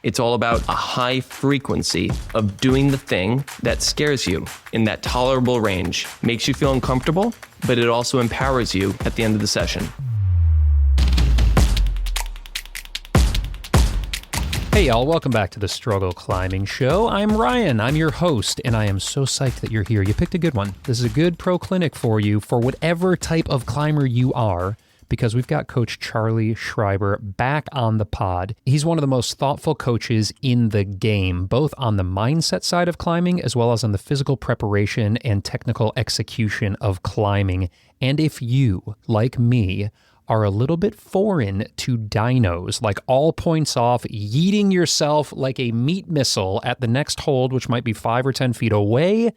It's all about a high frequency of doing the thing that scares you in that tolerable range, makes you feel uncomfortable, but it also empowers you at the end of the session. Hey y'all, welcome back to the Struggle Climbing Show. I'm Ryan, I'm your host, and I am so psyched that you're here. You picked a good one. This is a good pro clinic for you for whatever type of climber you are, because we've got Coach Charlie Schreiber back on the pod. He's one of the most thoughtful coaches in the game, both on the mindset side of climbing as well as on the physical preparation and technical execution of climbing. And if you, like me, are a little bit foreign to dynos, like all points off, yeeting yourself like a meat missile at the next hold, which might be 5 or 10 feet away,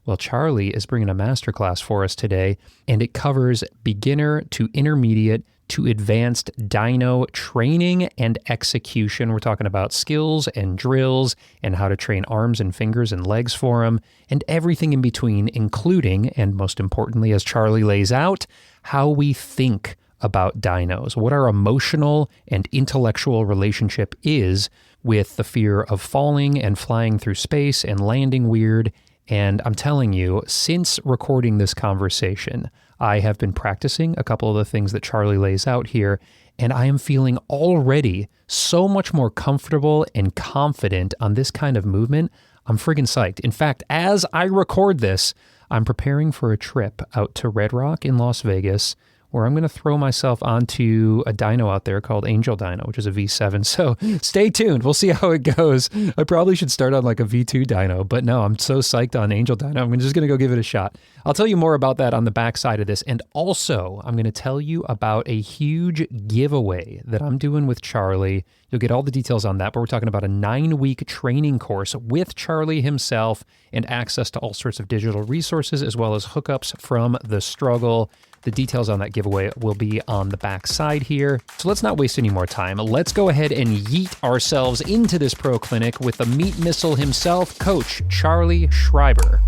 well, Charlie is bringing a masterclass for us today, and it covers beginner to intermediate to advanced dyno training and execution. We're talking about skills and drills and how to train arms and fingers and legs for them and everything in between, including, and most importantly, as Charlie lays out, how we think about dynos, what our emotional and intellectual relationship is with the fear of falling and flying through space and landing weird. And I'm telling you, since recording this conversation, I have been practicing a couple of the things that Charlie lays out here, and I am feeling already so much more comfortable and confident on this kind of movement. I'm friggin' psyched. In fact, as I record this, I'm preparing for a trip out to Red Rock in Las Vegas, where I'm going to throw myself onto a dyno out there called Angel Dyno, which is a V7. So stay tuned. We'll see how it goes. I probably should start on like a V2 dyno, but no, I'm so psyched on Angel Dyno. I'm just going to go give it a shot. I'll tell you more about that on the backside of this. And also, I'm going to tell you about a huge giveaway that I'm doing with Charlie. You'll get all the details on that, but we're talking about a 9-week training course with Charlie himself and access to all sorts of digital resources as well as hookups from the struggle. The details on that giveaway will be on the back side here. So let's not waste any more time. Let's go ahead and yeet ourselves into this pro clinic with the meat missile himself, Coach Charlie Schreiber.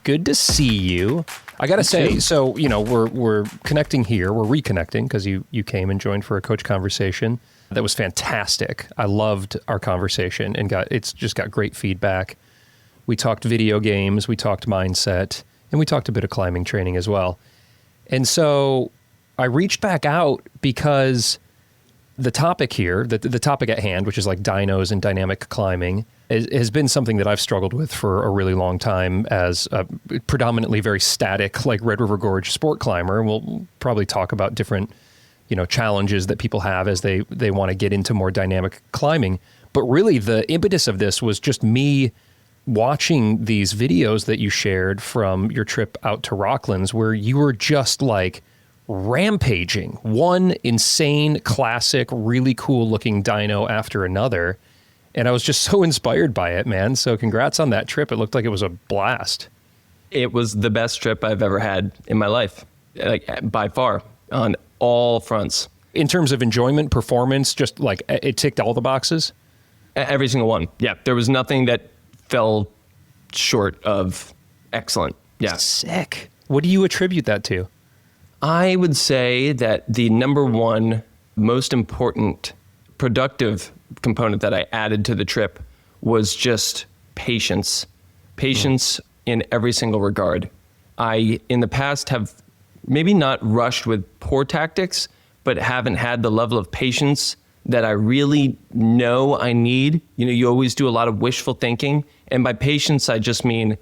Good to see you. I got to say, so, you know, we're connecting here. We're reconnecting because you came and joined for a coach conversation. That was fantastic. I loved our conversation and it's just got great feedback. We talked video games, we talked mindset, and we talked a bit of climbing training as well. And so I reached back out because the topic here, the topic at hand, which is like dynos and dynamic climbing, has been something that I've struggled with for a really long time as a predominantly very static, like Red River Gorge sport climber. And we'll probably talk about different, you know, challenges that people have as they want to get into more dynamic climbing. But really the impetus of this was just me watching these videos that you shared from your trip out to Rocklands, where you were just like rampaging one insane, classic, really cool looking dyno after another. And I was just so inspired by it, man. So congrats on that trip. It looked like it was a blast. It was the best trip I've ever had in my life, like by far, on all fronts. In terms of enjoyment, performance, just like it ticked all the boxes? Every single one. Yeah, there was nothing that fell short of excellent. Yeah. Sick. What do you attribute that to? I would say that the number one most important productive component that I added to the trip was just patience. Patience in every single regard. I, in the past, have maybe not rushed with poor tactics, but haven't had the level of patience that I really know I need. You know, you always do a lot of wishful thinking. And by patience, I just mean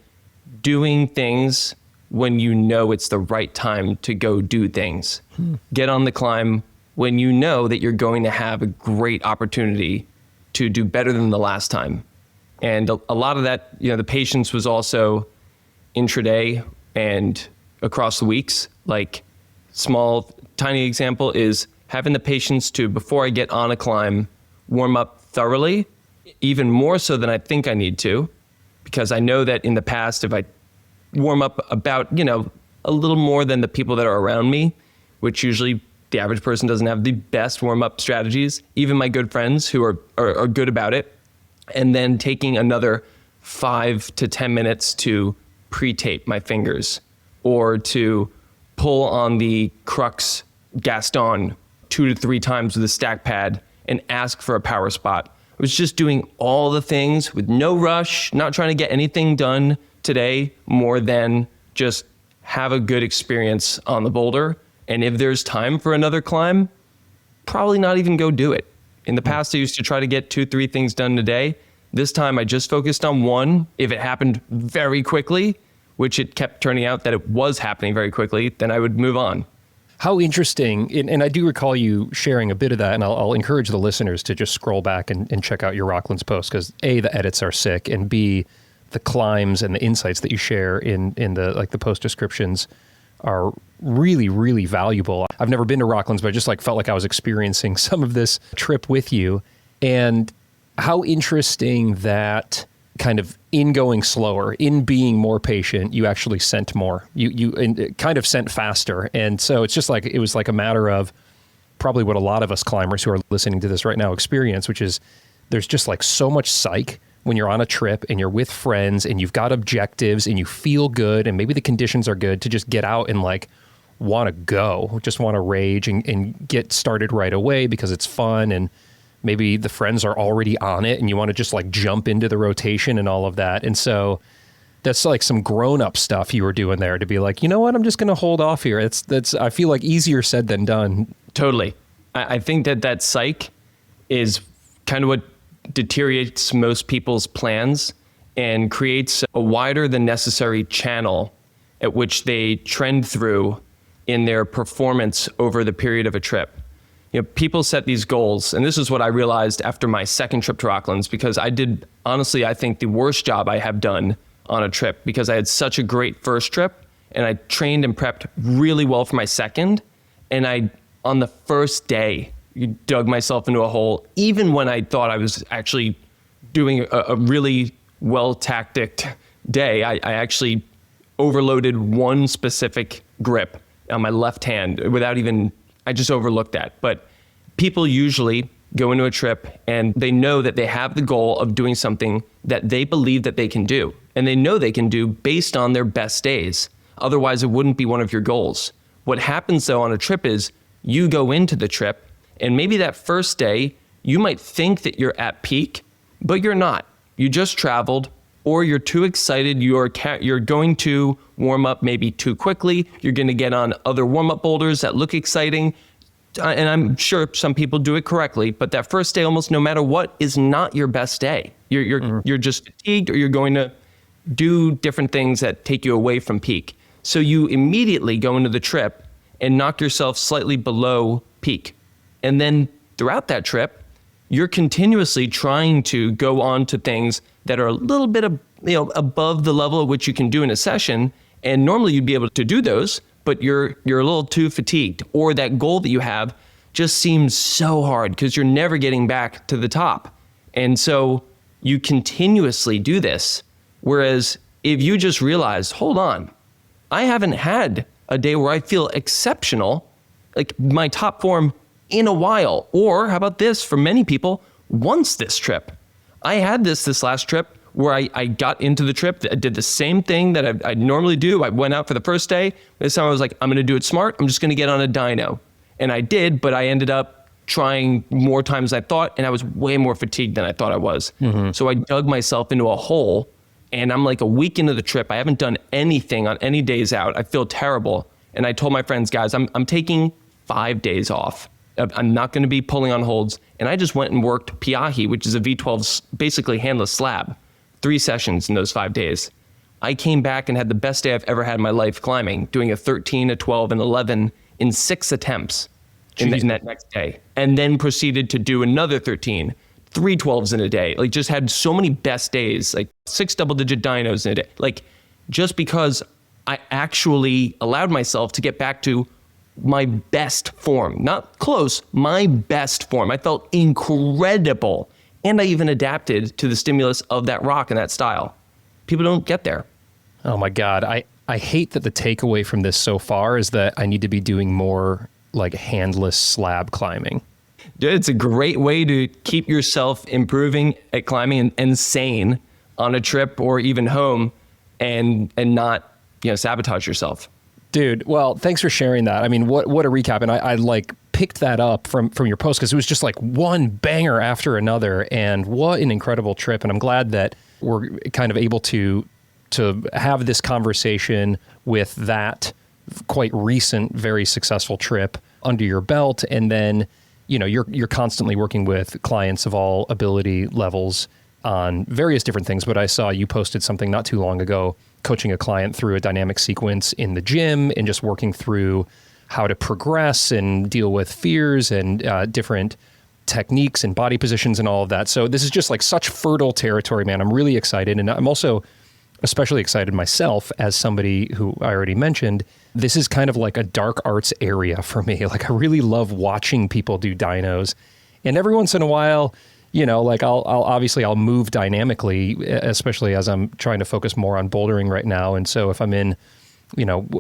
doing things when you know it's the right time to go do things. Get on the climb when you know that you're going to have a great opportunity to do better than the last time. And a lot of that, you know, the patience was also intraday and across the weeks. Like, small, tiny example is having the patience to, before I get on a climb, warm up thoroughly, even more so than I think I need to, because I know that in the past, if I warm up about, you know, a little more than the people that are around me, which usually The average person doesn't have the best warm-up strategies. Even my good friends who are good about it. And then taking another 5 to 10 minutes to pre-tape my fingers or to pull on the crux Gaston 2 to 3 times with a stack pad and ask for a power spot. I was just doing all the things with no rush, not trying to get anything done today more than just have a good experience on the boulder. And if there's time for another climb, probably not even go do it. In the past, I used to try to get 2-3 things done a day. This time I just focused on one. If it happened very quickly, which it kept turning out that it was happening very quickly, then I would move on. How interesting, and I do recall you sharing a bit of that, and I'll encourage the listeners to just scroll back and check out your Rocklands post, because A, the edits are sick, and B, the climbs and the insights that you share in the post descriptions are really, really valuable. I've never been to Rocklands, but I just felt like I was experiencing some of this trip with you. And how interesting that kind of in going slower, in being more patient, you actually sent more. You kind of sent faster. And so it's just it was a matter of probably what a lot of us climbers who are listening to this right now experience, which is there's just so much psych when you're on a trip and you're with friends and you've got objectives and you feel good and maybe the conditions are good to just get out and want to go, just want to rage and get started right away because it's fun, and maybe the friends are already on it and you want to just jump into the rotation and all of that. And so that's some grown-up stuff you were doing there to be you know what, I'm just going to hold off here. That's I feel easier said than done. Totally. I think that psych is kind of what deteriorates most people's plans and creates a wider than necessary channel at which they trend through in their performance over the period of a trip. People set these goals, and this is what I realized after my second trip to Rocklands, because I did, honestly, I think the worst job I have done on a trip, because I had such a great first trip and I trained and prepped really well for my second. And on the first day, dug myself into a hole, even when I thought I was actually doing a really well-tacticked day. I actually overloaded one specific grip on my left hand I just overlooked that. But people usually go into a trip and they know that they have the goal of doing something that they believe that they can do. And they know they can do based on their best days. Otherwise, it wouldn't be one of your goals. What happens though on a trip is you go into the trip and maybe that first day, you might think that you're at peak, but you're not. You just traveled, or you're too excited. You're going to warm up maybe too quickly. You're going to get on other warm-up boulders that look exciting. And I'm sure some people do it correctly, but that first day, almost no matter what, is not your best day. You're just fatigued, or you're going to do different things that take you away from peak. So you immediately go into the trip and knock yourself slightly below peak. And then throughout that trip, you're continuously trying to go on to things that are a little bit above the level at which you can do in a session. And normally you'd be able to do those, but you're a little too fatigued, or that goal that you have just seems so hard because you're never getting back to the top. And so you continuously do this. Whereas if you just realize, hold on, I haven't had a day where I feel exceptional, like my top form in a while. Or how about this, for many people, once this trip. I had this last trip where I got into the trip, I did the same thing that I normally do. I went out for the first day. This time I was like, I'm gonna do it smart. I'm just gonna get on a dyno. And I did, but I ended up trying more times than I thought, and I was way more fatigued than I thought I was. Mm-hmm. So I dug myself into a hole, and I'm like a week into the trip. I haven't done anything on any days out. I feel terrible. And I told my friends, guys, I'm taking 5 days off. I'm not going to be pulling on holds. And I just went and worked Piahi, which is a V12 basically handless slab, 3 sessions in those 5 days. I came back and had the best day I've ever had in my life climbing, doing a 13, a 12, and 11 in 6 attempts in that next day. And then proceeded to do another 13, 3 12s in a day. Like, just had so many best days, like 6 double-digit dynos in a day. Like, just because I actually allowed myself to get back to my best form. Not close, my best form. I felt incredible. And I even adapted to the stimulus of that rock and that style. People don't get there. Oh my God. I hate that the takeaway from this so far is that I need to be doing more like handless slab climbing? It's a great way to keep yourself improving at climbing and sane on a trip or even home and not, sabotage yourself. Dude, well, thanks for sharing that. I mean, what a recap. And I like picked that up from your post because it was just like one banger after another. And what an incredible trip. And I'm glad that we're kind of able to have this conversation with that quite recent, very successful trip under your belt. And then, you're constantly working with clients of all ability levels on various different things. But I saw you posted something not too long ago, coaching a client through a dynamic sequence in the gym and just working through how to progress and deal with fears and different techniques and body positions and all of that. So this is just like such fertile territory, man. I'm really excited. And I'm also especially excited myself as somebody who I already mentioned. This is kind of like a dark arts area for me. Like I really love watching people do dynos. And every once in a while, like I'll move dynamically, especially as I'm trying to focus more on bouldering right now. And so if I'm in,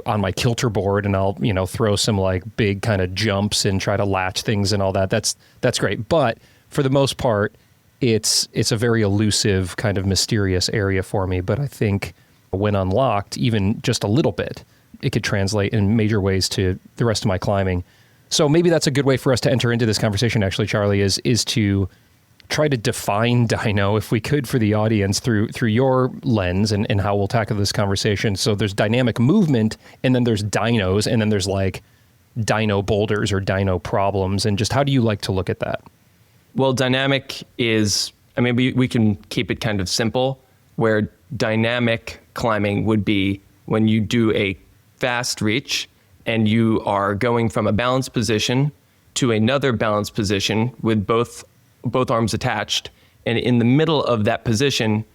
on my kilter board and I'll, throw some like big kind of jumps and try to latch things and all that, that's great. But for the most part, it's a very elusive kind of mysterious area for me. But I think when unlocked, even just a little bit, it could translate in major ways to the rest of my climbing. So maybe that's a good way for us to enter into this conversation, actually, Charlie, is to try to define dyno, if we could, for the audience through your lens and how we'll tackle this conversation. So there's dynamic movement, and then there's dynos, and then there's like dyno boulders or dyno problems. And just how do you like to look at that? Well, dynamic is, we can keep it kind of simple, where dynamic climbing would be when you do a fast reach and you are going from a balanced position to another balanced position with both arms attached. And in the middle of that position,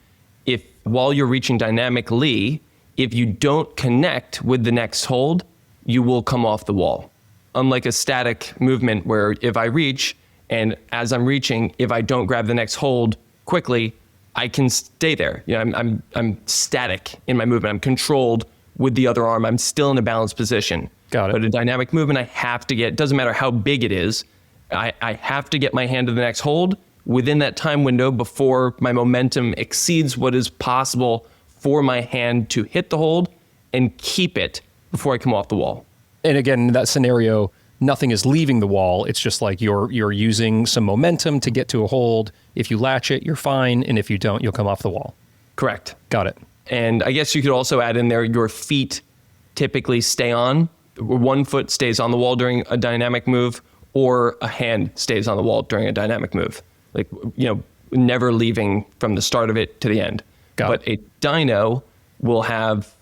while you're reaching dynamically, if you don't connect with the next hold, you will come off the wall. Unlike a static movement where if I reach and as I'm reaching, if I don't grab the next hold quickly, I can stay there. I'm static in my movement. I'm controlled with the other arm. I'm still in a balanced position. Got it. But a dynamic movement, I have to get, doesn't matter how big it is, I have to get my hand to the next hold within that time window before my momentum exceeds what is possible for my hand to hit the hold and keep it before I come off the wall. And again, in that scenario, nothing is leaving the wall. It's just like you're using some momentum to get to a hold. If you latch it, you're fine. And if you don't, you'll come off the wall. Correct. Got it. And I guess you could also add in there, your feet typically stay on. One foot stays on the wall during a dynamic move, or a hand stays on the wall during a dynamic move. Like, never leaving from the start of it to the end. But a dyno will have,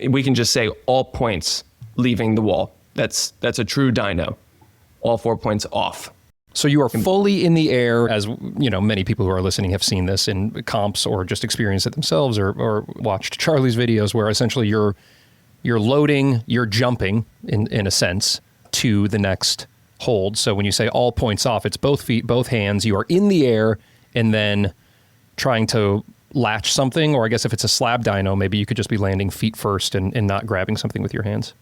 we can just say all points leaving the wall. That's a true dyno. All 4 points off. So you are fully in the air, as many people who are listening have seen this in comps or just experienced it themselves or watched Charlie's videos, where essentially you're loading, you're jumping in a sense to the next hold. So when you say all points off, it's both feet, both hands. You are in the air and then trying to latch something, or I guess if it's a slab dyno, maybe you could just be landing feet first and not grabbing something with your hands.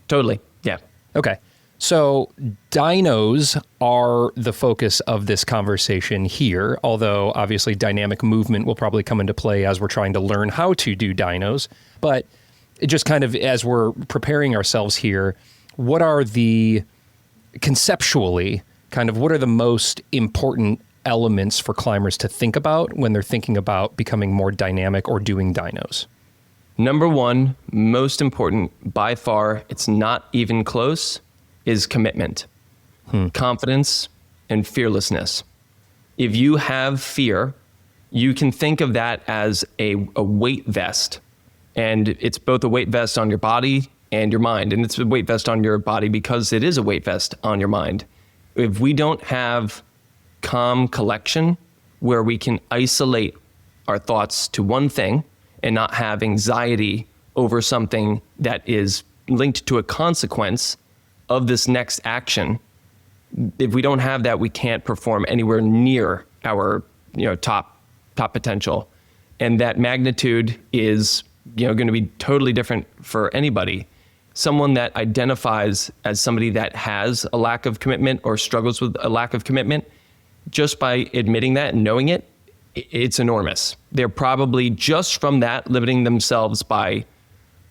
Totally. Yeah. Okay. So dynos are the focus of this conversation here, although obviously dynamic movement will probably come into play as we're trying to learn how to do dynos. But it just kind of, as we're preparing ourselves here, what are the, conceptually, kind of what are the most important elements for climbers to think about when they're thinking about becoming more dynamic or doing dynos? Number one, most important by far, it's not even close, is commitment, confidence, and fearlessness. If you have fear, you can think of that as a weight vest. And it's both a weight vest on your body and your mind. And it's a weight vest on your body because it is a weight vest on your mind. If we don't have calm collection where we can isolate our thoughts to one thing and not have anxiety over something that is linked to a consequence of this next action, if we don't have that, we can't perform anywhere near our top potential. And that magnitude is going to be totally different for anybody. someone that identifies as somebody that has a lack of commitment or struggles with a lack of commitment, just by admitting that and knowing it, it's enormous. They're probably just from that limiting themselves by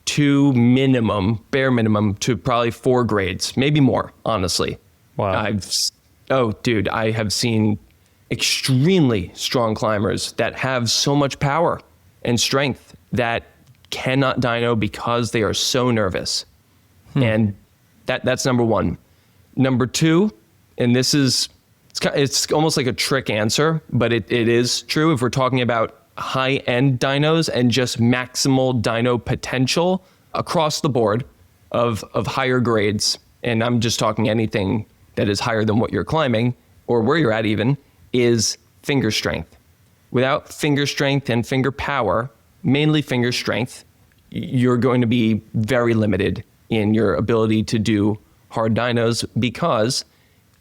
2 minimum, bare minimum, to probably 4 grades, maybe more, honestly. Wow. I have seen extremely strong climbers that have so much power and strength that cannot dyno because they are so nervous. And that's number one. Number two, and this is, it's almost like a trick answer, but it is true if we're talking about high-end dynos and just maximal dyno potential across the board of higher grades. And I'm just talking anything that is higher than what you're climbing or where you're at even, is finger strength. Without finger strength and finger power, mainly finger strength, you're going to be very limited in your ability to do hard dynos because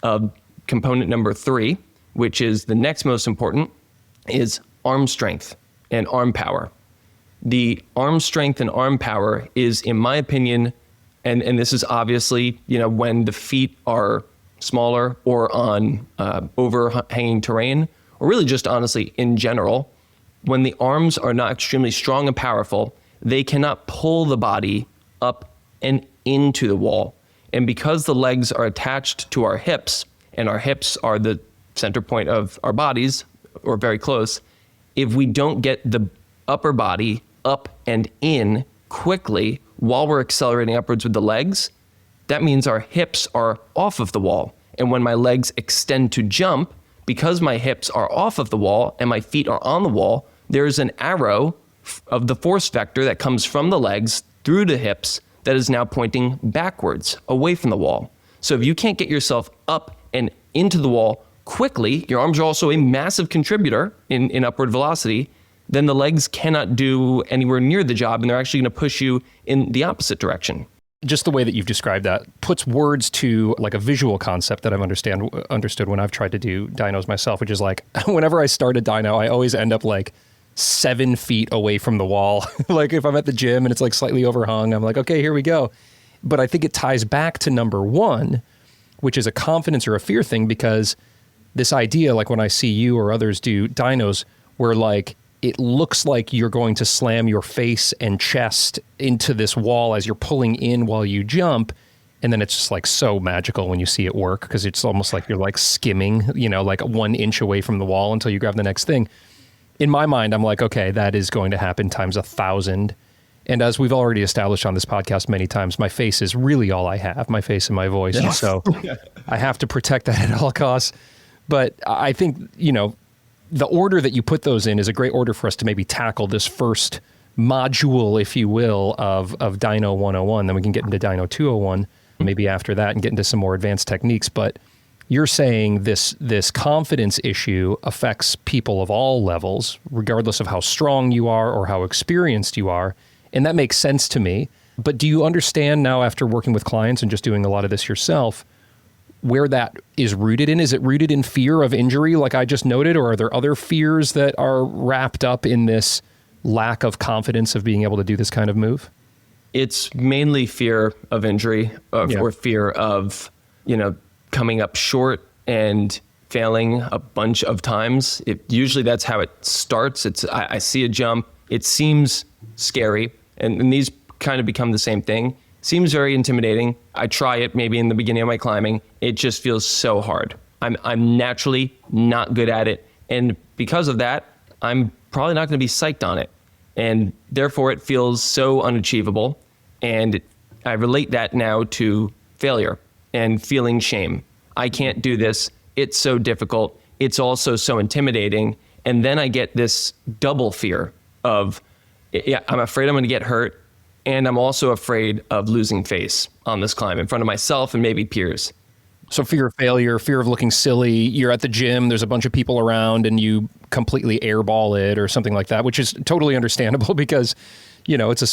of component number 3, which is the next most important, is arm strength and arm power. The arm strength and arm power is, in my opinion, and this is obviously, when the feet are smaller or on overhanging terrain, or really just honestly in general, when the arms are not extremely strong and powerful, they cannot pull the body up and into the wall. And because the legs are attached to our hips, and our hips are the center point of our bodies, or very close, if we don't get the upper body up and in quickly while we're accelerating upwards with the legs, that means our hips are off of the wall. And when my legs extend to jump, because my hips are off of the wall and my feet are on the wall, there's an arrow of the force vector that comes from the legs through the hips that is now pointing backwards, away from the wall. So if you can't get yourself up and into the wall quickly, your arms are also a massive contributor in upward velocity, then the legs cannot do anywhere near the job, and they're actually going to push you in the opposite direction. Just the way that you've described that puts words to like a visual concept that I've understood when I've tried to do dynos myself, which is like, whenever I start a dyno, I always end up like 7 feet away from the wall. Like if I'm at the gym and it's like slightly overhung, I'm like, okay, here we go. But I think it ties back to number 1, which is a confidence or a fear thing, because this idea, like when I see you or others do dynos, where like it looks like you're going to slam your face and chest into this wall as you're pulling in while you jump. And then it's just like so magical when you see it work, because it's almost like you're like skimming, like 1 inch away from the wall until you grab the next thing. In my mind, I'm like, okay, that is going to happen times 1,000. And as we've already established on this podcast many times, my face is really all I have, my face and my voice. Yeah. And so I have to protect that at all costs. But I think, the order that you put those in is a great order for us to maybe tackle this first module, if you will, of Dyno 101. Then we can get into Dyno 201, maybe after that, and get into some more advanced techniques. But you're saying this confidence issue affects people of all levels, regardless of how strong you are or how experienced you are. And that makes sense to me. But do you understand now, after working with clients and just doing a lot of this yourself, where that is rooted in? Is it rooted in fear of injury, like I just noted, or are there other fears that are wrapped up in this lack of confidence of being able to do this kind of move? It's mainly fear of injury or fear of, coming up short and failing a bunch of times. Usually that's how it starts. I see a jump. It seems scary, and these kind of become the same thing. Seems very intimidating. I try it maybe in the beginning of my climbing. It just feels so hard. I'm naturally not good at it. And because of that, I'm probably not going to be psyched on it. And therefore it feels so unachievable. And I relate that now to failure and feeling shame. I can't do this. It's so difficult. It's also so intimidating. And then I get this double fear of, I'm afraid I'm going to get hurt. And I'm also afraid of losing face on this climb in front of myself and maybe peers. So fear of failure, fear of looking silly. You're at the gym, there's a bunch of people around, and you completely airball it or something like that, which is totally understandable because, it's a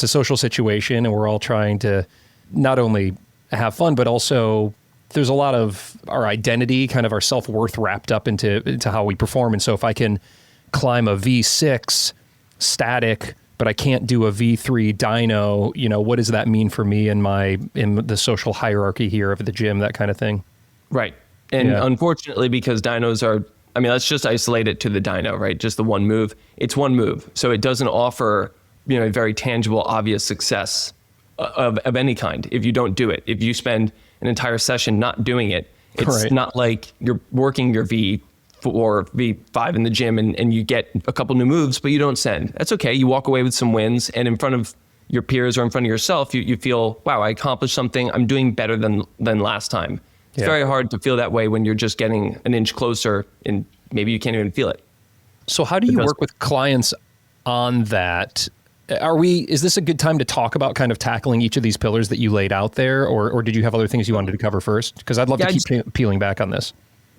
social situation, and we're all trying to not only have fun, but also there's a lot of our identity, kind of our self-worth wrapped up into how we perform. And so if I can climb a V6 static but I can't do a V3 dyno. You know, what does that mean for me in the social hierarchy here of the gym, that kind of thing? Right. And unfortunately, because dynos are, I mean, let's just isolate it to the dyno, right? Just the one move. It's one move. So it doesn't offer, a very tangible, obvious success of any kind if you don't do it. If you spend an entire session not doing it, it's not like you're working your V4, V5 in the gym and you get a couple new moves, but you don't send. That's okay. You walk away with some wins, and in front of your peers or in front of yourself, you feel, wow, I accomplished something. I'm doing better than last time. It's very hard to feel that way when you're just getting an inch closer and maybe you can't even feel it. So how do you work with clients on that? Is this a good time to talk about kind of tackling each of these pillars that you laid out there, or did you have other things you wanted to cover first? Because I'd love to keep peeling back on this.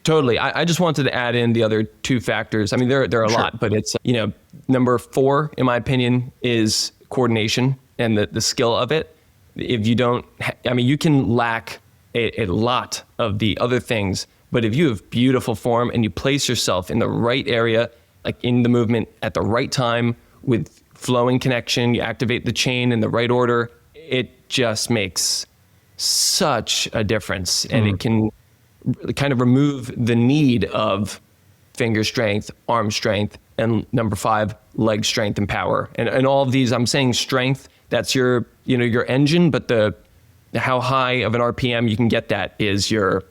Totally. I just wanted to add in the other two factors. I mean, there are a lot, but it's, number 4, in my opinion, is coordination and the skill of it. If you don't, you can lack a lot of the other things, but if you have beautiful form and you place yourself in the right area, like in the movement at the right time with flowing connection, you activate the chain in the right order, it just makes such a difference. And it can kind of remove the need of finger strength, arm strength, and number 5, leg strength and power. And all of these, I'm saying strength, that's your engine, but how high of an RPM you can get that is your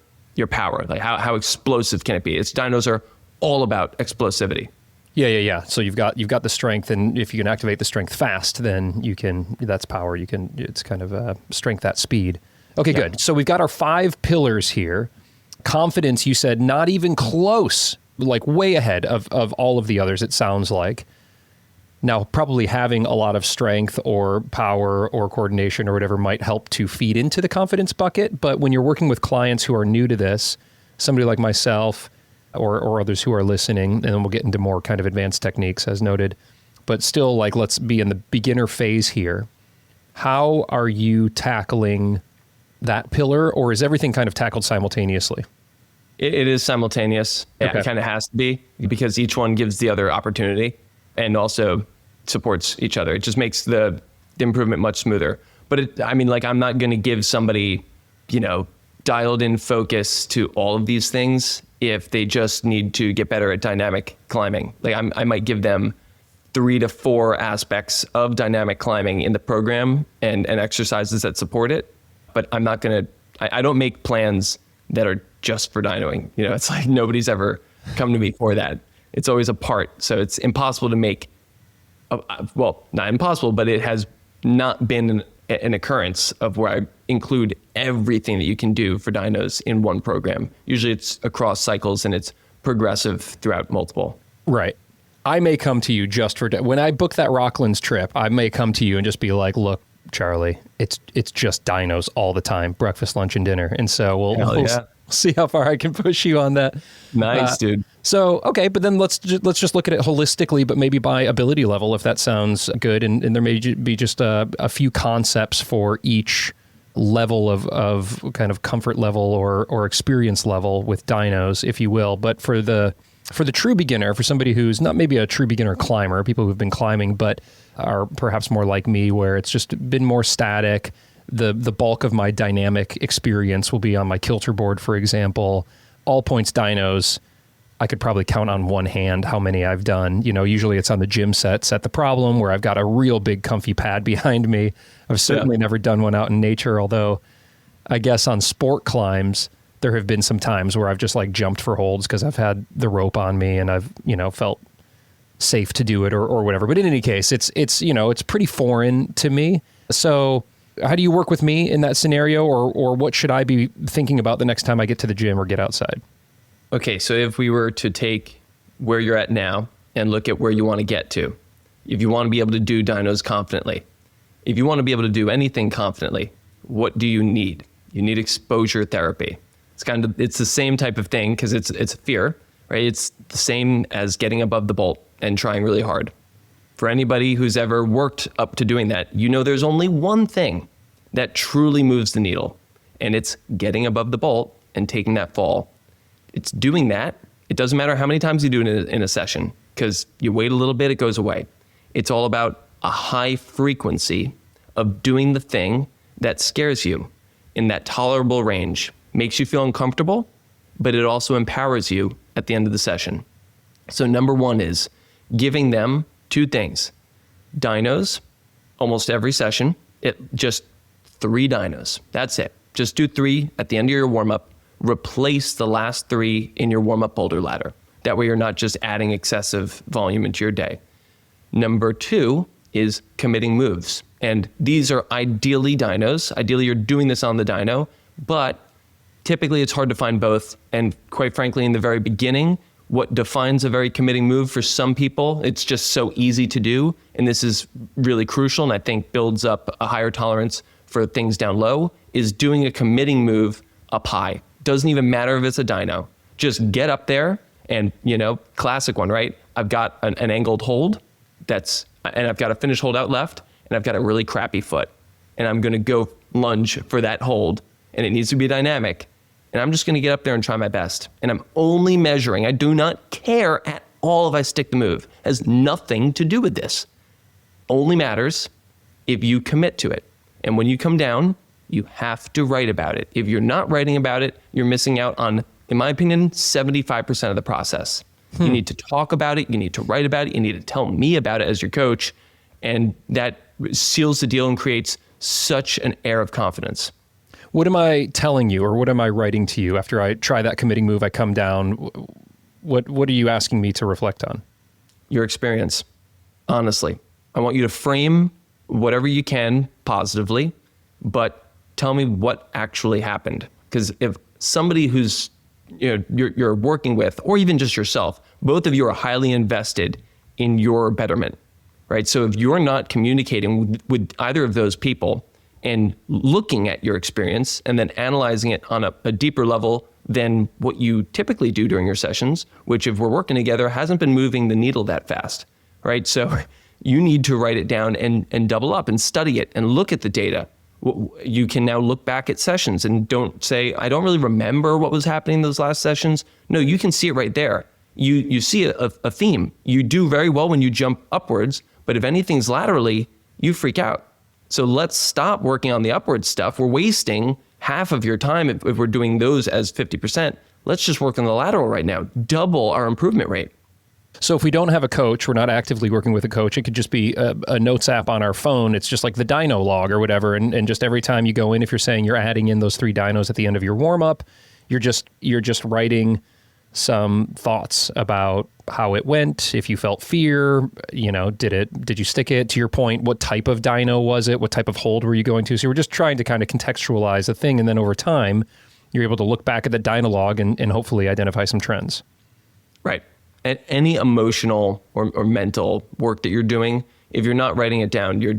power. Like how explosive can it be? Dynos are all about explosivity. Yeah. So you've got the strength, and if you can activate the strength fast, then that's power. It's kind of strength at speed. Okay, good. So we've got our 5 pillars here. Confidence, you said, not even close, like way ahead of all of the others, it sounds like. Now, probably having a lot of strength or power or coordination or whatever might help to feed into the confidence bucket. But when you're working with clients who are new to this, somebody like myself or others who are listening, and then we'll get into more kind of advanced techniques as noted, but still, like, let's be in the beginner phase here. How are you tackling that pillar, or is everything kind of tackled simultaneously? It is simultaneous. Okay. It kind of has to be, because each one gives the other opportunity and also supports each other. It just makes the improvement much smoother. But I'm not going to give somebody, dialed in focus to all of these things if they just need to get better at dynamic climbing. Like I might give them 3 to 4 aspects of dynamic climbing in the program and exercises that support it. But I'm not going to, I don't make plans that are just for dynoing. It's like nobody's ever come to me for that. It's always a part. So it's impossible to make, not impossible, but it has not been an occurrence of where I include everything that you can do for dynos in one program. Usually it's across cycles and it's progressive throughout multiple. Right. I may come to you just for, when I book that Rocklands trip, I may come to you and just be like, look, Charlie, it's just dynos all the time, breakfast, lunch, and dinner. And so we'll see how far I can push you on that. Nice, dude. So, okay, but then let's just look at it holistically, but maybe by ability level, if that sounds good. And there may be just a few concepts for each level of kind of comfort level or experience level with dynos, if you will. But for the true beginner, for somebody who's not maybe a true beginner climber, people who've been climbing, but are perhaps more like me, where it's just been more static. The bulk of my dynamic experience will be on my kilter board, for example. All points dynos, I could probably count on one hand how many I've done. Usually it's on the gym set the problem, where I've got a real big comfy pad behind me. I've certainly never done one out in nature, although I guess on sport climbs, there have been some times where I've just like jumped for holds because I've had the rope on me and I've, felt safe to do it or whatever. But in any case, it's pretty foreign to me. So how do you work with me in that scenario, or what should I be thinking about the next time I get to the gym or get outside? Okay, so if we were to take where you're at now and look at where you want to get to, if you want to be able to do dynos confidently, if you want to be able to do anything confidently, what do you need? You need exposure therapy. It's the same type of thing because it's fear, right? It's the same as getting above the bolt and trying really hard. For anybody who's ever worked up to doing that, there's only one thing that truly moves the needle, and it's getting above the bolt and taking that fall. It's doing that. It doesn't matter how many times you do it in a session, because you wait a little bit, it goes away. It's all about a high frequency of doing the thing that scares you in that tolerable range, makes you feel uncomfortable, but it also empowers you at the end of the session. So number one is giving them two things: dynos, almost every session, just 3 dynos. That's it. Just do 3 at the end of your warm-up. Replace the last 3 in your warm-up boulder ladder. That way you're not just adding excessive volume into your day. Number 2 is committing moves. And these are ideally dynos. Ideally, you're doing this on the dyno, but typically it's hard to find both. And quite frankly, in the very beginning, what defines a very committing move for some people, it's just so easy to do. And this is really crucial, and I think builds up a higher tolerance for things down low, is doing a committing move up high. Doesn't even matter if it's a dyno. Just get up there and, classic one, right? I've got an angled hold and I've got a finish hold out left, and I've got a really crappy foot. And I'm gonna go lunge for that hold, and it needs to be dynamic. And I'm just gonna get up there and try my best. And I'm only measuring. I do not care at all if I stick the move. It has nothing to do with this. Only matters if you commit to it. And when you come down, you have to write about it. If you're not writing about it, you're missing out on, in my opinion, 75% of the process. You need to talk about it. You need to write about it. You need to tell me about it as your coach. And that seals the deal and creates such an air of confidence. What am I telling you, or what am I writing to you after I try that committing move? I come down. What are you asking me to reflect on? Your experience. Honestly, I want you to frame whatever you can positively, but tell me what actually happened. Because if somebody who's you're working with, or even just yourself, both of you are highly invested in your betterment, right? So if you're not communicating with either of those people and looking at your experience and then analyzing it on a deeper level than what you typically do during your sessions, which if we're working together hasn't been moving the needle that fast, right? So you need to write it down and double up and study it and look at the data. You can now look back at sessions and don't say, I don't really remember what was happening in those last sessions. No, you can see it right there. You see a theme. You do very well when you jump upwards, but if anything's laterally, you freak out. So let's stop working on the upward stuff. We're wasting half of your time if we're doing those as 50%. Let's just work on the lateral right now. Double our improvement rate. So if we don't have a coach, we're not actively working with a coach, it could just be a notes app on our phone. It's just like the dyno log or whatever. And just every time you go in, if you're saying you're adding in those 3 dynos at the end of your warm up, you're just writing some thoughts about how it went. If you felt fear, did you stick it? To your point, what type of dyno was it? What type of hold were you going to? So we're just trying to kind of contextualize the thing. And then over time, you're able to look back at the dyno log and hopefully identify some trends. Right. At any emotional or mental work that you're doing, if you're not writing it down, you're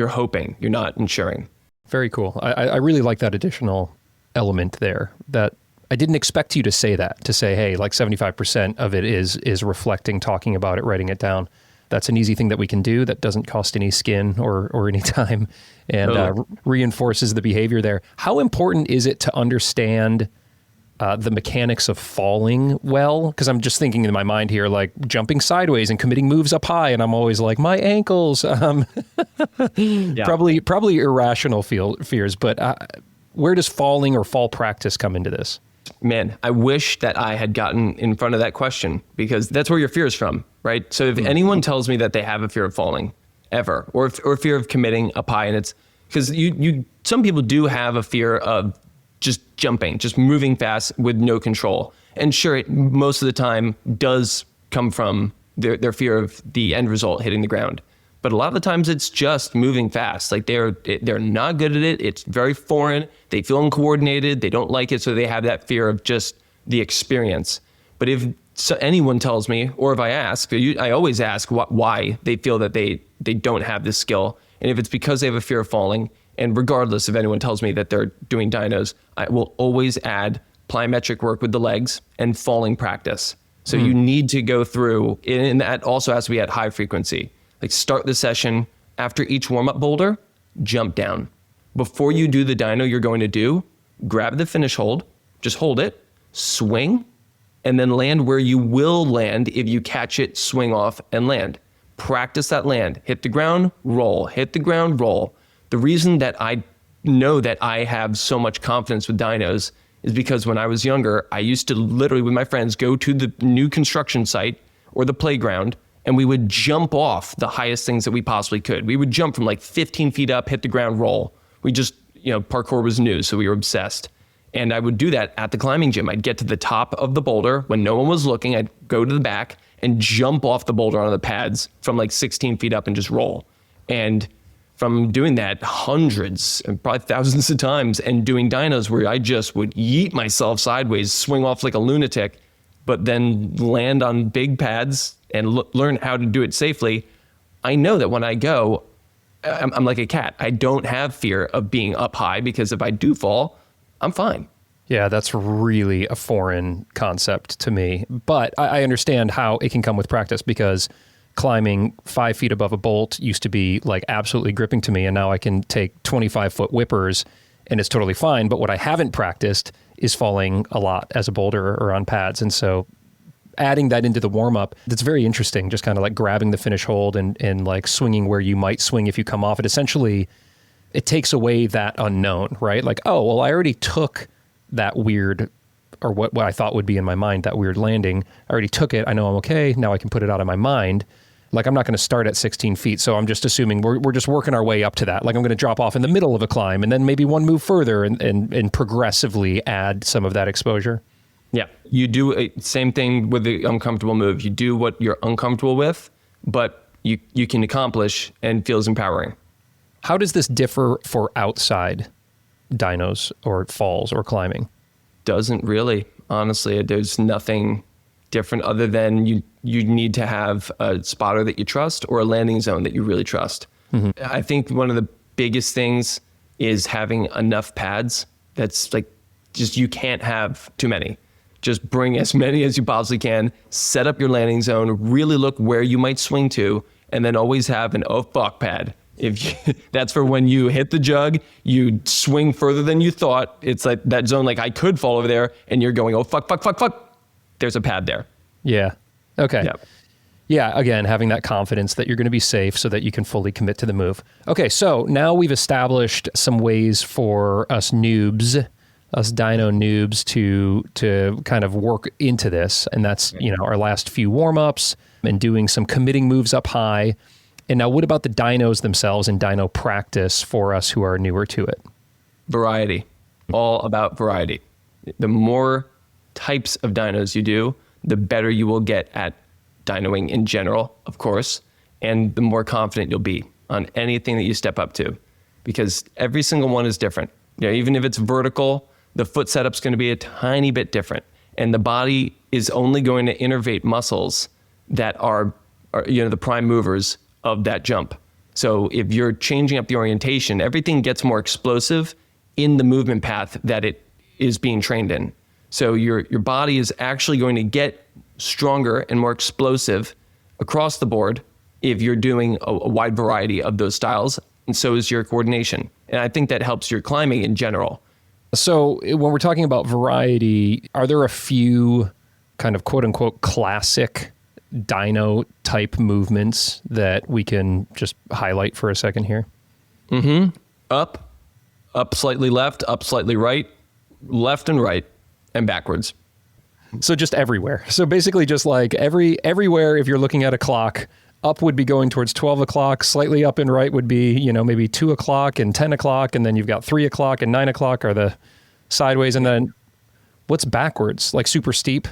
hoping, you're not ensuring. Very cool. I really like that additional element there, that I didn't expect you to say that, to say, hey, like 75% of it is reflecting, talking about it, writing it down. That's an easy thing that we can do that doesn't cost any skin or any time, and reinforces the behavior there. How important is it to understand the mechanics of falling well? Because I'm just thinking in my mind here, like jumping sideways and committing moves up high, and I'm always like, my ankles. Yeah. Probably irrational fears, but where does falling or fall practice come into this? Man, I wish that I had gotten in front of that question, because that's where your fear is from, right? So if anyone tells me that they have a fear of falling ever, or fear of committing up high, and it's because some people do have a fear of just jumping, just moving fast with no control. And sure, it most of the time does come from their fear of the end result hitting the ground. But a lot of the times it's just moving fast. Like they're not good at it. It's very foreign. They feel uncoordinated. They don't like it. So they have that fear of just the experience. But if anyone tells me, or if I ask, I always ask why they feel that they don't have this skill. And if it's because they have a fear of falling, and regardless if anyone tells me that they're doing dynos, I will always add plyometric work with the legs and falling practice. So you need to go through, and that also has to be at high frequency. Like start the session after each warm-up boulder, jump down. Before you do the dyno you're going to do, grab the finish hold, just hold it, swing, and then land where you will land if you catch it, swing off, and land. practice that land. Hit the ground, roll. Hit the ground, roll. The reason that I know that I have so much confidence with dynos is because when I was younger, I used to literally with my friends go to the new construction site or the playground, and we would jump off the highest things that we possibly could. We would jump from like 15 feet up, hit the ground, roll. We just, parkour was new, so we were obsessed. And I would do that at the climbing gym. I'd get to the top of the boulder when no one was looking. I'd go to the back and jump off the boulder onto the pads from like 16 feet up and just roll. And from doing that hundreds and probably thousands of times and doing dynos where I just would yeet myself sideways, swing off like a lunatic, but then land on big pads and learn how to do it safely, I know that when I go, I'm like a cat. I don't have fear of being up high because if I do fall, I'm fine. Yeah, that's really a foreign concept to me. But I understand how it can come with practice because climbing 5 feet above a bolt used to be like absolutely gripping to me. And now I can take 25-foot whippers and it's totally fine. But what I haven't practiced is falling a lot as a boulder or on pads. And so adding that into the warm-up, that's very interesting, just kind of like grabbing the finish hold and like swinging where you might swing if you come off it. Essentially, it takes away that unknown, right? Like, oh, well, I already took that weird, or what I thought would be in my mind, that weird landing. I already took it. I know I'm okay. Now I can put it out of my mind. Like, I'm not going to start at 16 feet. So I'm just assuming we're just working our way up to that. Like, I'm going to drop off in the middle of a climb and then maybe one move further and progressively add some of that exposure. Yeah. You do same thing with the uncomfortable move. You do what you're uncomfortable with, but you can accomplish and feels empowering. How does this differ for outside dynos or falls or climbing? Doesn't really. Honestly, there's nothing different other than you need to have a spotter that you trust or a landing zone that you really trust. Mm-hmm. I think one of the biggest things is having enough pads. That's like, just you can't have too many. Just bring as many as you possibly can, set up your landing zone, really look where you might swing to, and then always have an oh fuck pad. That's for when you hit the jug, you swing further than you thought. It's like that zone, like I could fall over there, and you're going, oh, fuck. There's a pad there. Yeah. Okay. Yep. Yeah, again, having that confidence that you're going to be safe so that you can fully commit to the move. Okay, so now we've established some ways for us noobs, us dyno noobs to kind of work into this. And that's, our last few warm-ups and doing some committing moves up high. And now what about the dynos themselves and dyno practice for us who are newer to it? Variety. All about variety. The more types of dynos you do, the better you will get at dynoing in general, of course, and the more confident you'll be on anything that you step up to, because every single one is different. Even if it's vertical, the foot setup's going to be a tiny bit different, and the body is only going to innervate muscles that are the prime movers of that jump. So if you're changing up the orientation, everything gets more explosive in the movement path that it is being trained in. So your body is actually going to get stronger and more explosive across the board if you're doing a wide variety of those styles, and so is your coordination. And I think that helps your climbing in general. So when we're talking about variety, are there a few kind of quote unquote classic dyno type movements that we can just highlight for a second here? Mm-hmm. Up slightly left, up slightly right, left and right, and backwards. So just everywhere. So basically just like everywhere, if you're looking at a clock, up would be going towards 12 o'clock, slightly up and right would be, maybe 2 o'clock and 10 o'clock, and then you've got 3 o'clock and 9 o'clock are the sideways, and then what's backwards? Like super steep?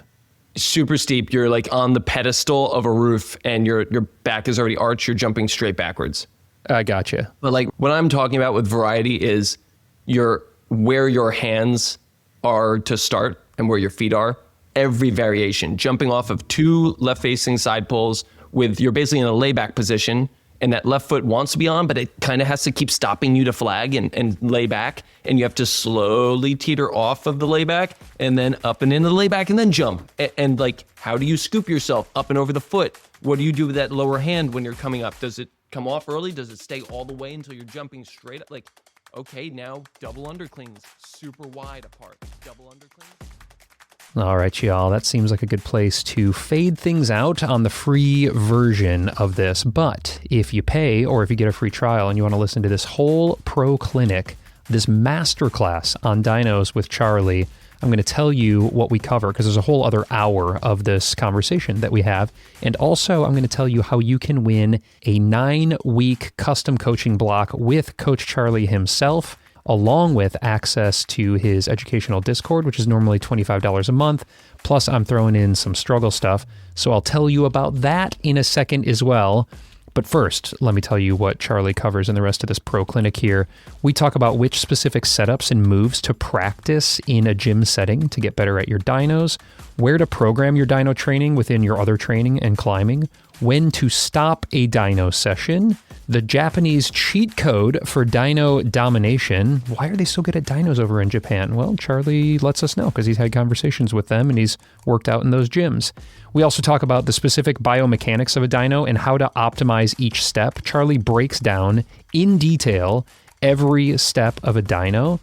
Super steep. You're like on the pedestal of a roof and your back is already arched, you're jumping straight backwards. I gotcha. But like what I'm talking about with variety is where your hands are to start and where your feet are. Every variation, jumping off of 2 left-facing side pulls with you're basically in a layback position, and that left foot wants to be on, but it kind of has to keep stopping you to flag and lay back, and you have to slowly teeter off of the layback and then up and into the layback and then jump. And like, how do you scoop yourself up and over the foot? What do you do with that lower hand when you're coming up? Does it come off early? Does it stay all the way until you're jumping straight up? Like, okay, now double underclings, super wide apart, double underclings. All right, y'all, that seems like a good place to fade things out on the free version of this. But if you pay or if you get a free trial and you want to listen to this whole pro clinic, this masterclass on Dynos with Charlie, I'm going to tell you what we cover because there's a whole other hour of this conversation that we have. And also, I'm going to tell you how you can win a 9-week custom coaching block with Coach Charlie himself, along with access to his educational Discord, which is normally $25 a month. Plus, I'm throwing in some struggle stuff. So I'll tell you about that in a second as well. But first, let me tell you what Charlie covers in the rest of this pro clinic here. We talk about which specific setups and moves to practice in a gym setting to get better at your dynos, where to program your dyno training within your other training and climbing, when to stop a dyno session, the Japanese cheat code for dyno domination. Why are they so good at dynos over in Japan? Well, Charlie lets us know because he's had conversations with them and he's worked out in those gyms. We also talk about the specific biomechanics of a dyno and how to optimize each step. Charlie breaks down in detail every step of a dyno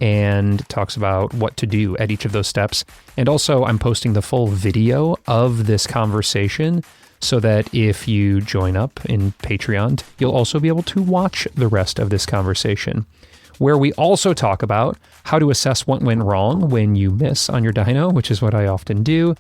and talks about what to do at each of those steps. And also, I'm posting the full video of this conversation so that if you join up in Patreon, you'll also be able to watch the rest of this conversation, where we also talk about how to assess what went wrong when you miss on your dyno, which is what I often do.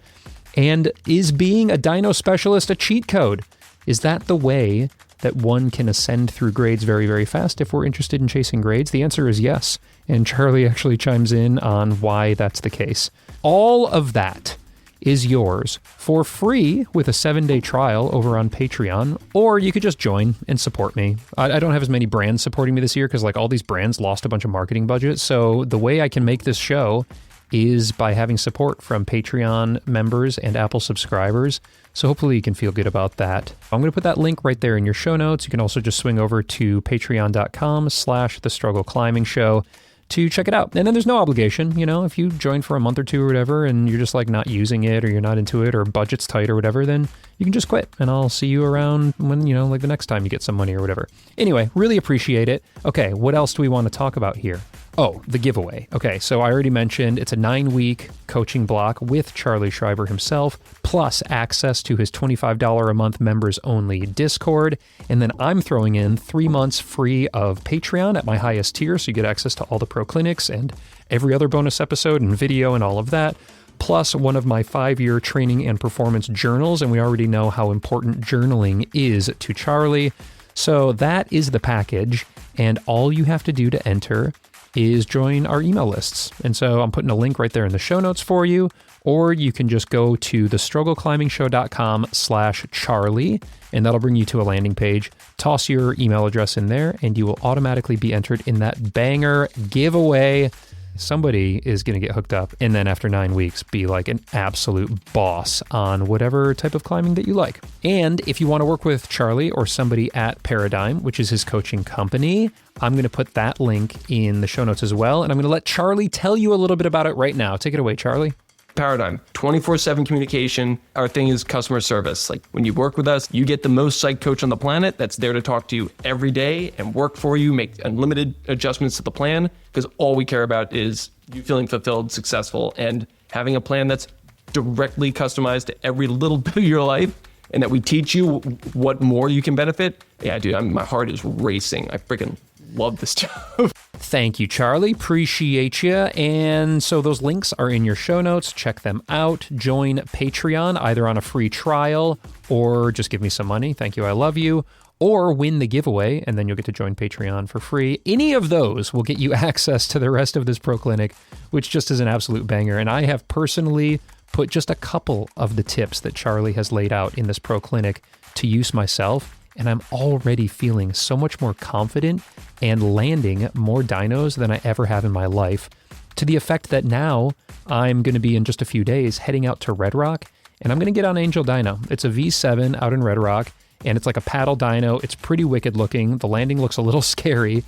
And is being a dyno specialist a cheat code? Is that the way that one can ascend through grades very, very fast if we're interested in chasing grades? The answer is yes. And Charlie actually chimes in on why that's the case. All of that is yours for free with a 7-day trial over on Patreon, or you could just join and support me. I don't have as many brands supporting me this year because like all these brands lost a bunch of marketing budget. So the way I can make this show is by having support from Patreon members and Apple subscribers. So hopefully you can feel good about that. I'm going to put that link right there in your show notes. You can also just swing over to patreon.com/The Struggle Climbing Show to check it out. And then there's no obligation, if you join for a month or two or whatever and you're just like not using it or you're not into it or budget's tight or whatever, then you can just quit and I'll see you around when, like the next time you get some money or whatever. Anyway, really appreciate it. Okay, what else do we want to talk about here? Oh, the giveaway. Okay, so I already mentioned it's a 9-week coaching block with Charlie Schreiber himself, plus access to his $25 a month members only Discord. And then I'm throwing in 3 months free of Patreon at my highest tier, so you get access to all the pro clinics and every other bonus episode and video and all of that, plus one of my 5-year training and performance journals. And we already know how important journaling is to Charlie. So that is the package. And all you have to do to enter is join our email lists. And so I'm putting a link right there in the show notes for you, or you can just go to thestruggleclimbingshow.com/Charlie, and that'll bring you to a landing page. Toss your email address in there, and you will automatically be entered in that banger giveaway. Somebody is going to get hooked up, and then after 9 weeks, be like an absolute boss on whatever type of climbing that you like. And if you want to work with Charlie or somebody at Paradigm, which is his coaching company, I'm going to put that link in the show notes as well. And I'm going to let Charlie tell you a little bit about it right now. Take it away, Charlie. Paradigm, 24/7 communication. Our thing is customer service. Like when you work with us, you get the most psyched coach on the planet that's there to talk to you every day and work for you, make unlimited adjustments to the plan, because all we care about is you feeling fulfilled, successful, and having a plan that's directly customized to every little bit of your life, and that we teach you what more you can benefit. Yeah, dude, my heart is racing. I freaking love this job. Thank you, Charlie. Appreciate you. And so those links are in your show notes. Check them out. Join Patreon, either on a free trial or just give me some money. Thank you. I love you. Or win the giveaway, and then you'll get to join Patreon for free. Any of those will get you access to the rest of this pro clinic, which just is an absolute banger. And I have personally put just a couple of the tips that Charlie has laid out in this pro clinic to use myself. And I'm already feeling so much more confident and landing more dynos than I ever have in my life, to the effect that now I'm going to be in just a few days heading out to Red Rock, and I'm going to get on Angel Dyno. It's a V7 out in Red Rock, and it's like a paddle dyno. It's pretty wicked looking. The landing looks a little scary,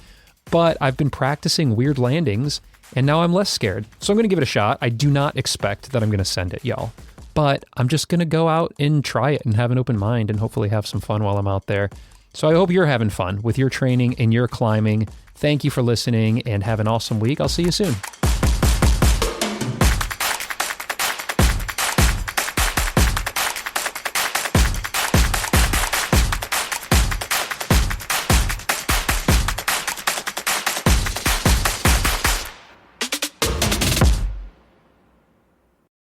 but I've been practicing weird landings, and now I'm less scared. So I'm going to give it a shot. I do not expect that I'm going to send it, y'all. But I'm just going to go out and try it and have an open mind and hopefully have some fun while I'm out there. So I hope you're having fun with your training and your climbing. Thank you for listening and have an awesome week. I'll see you soon.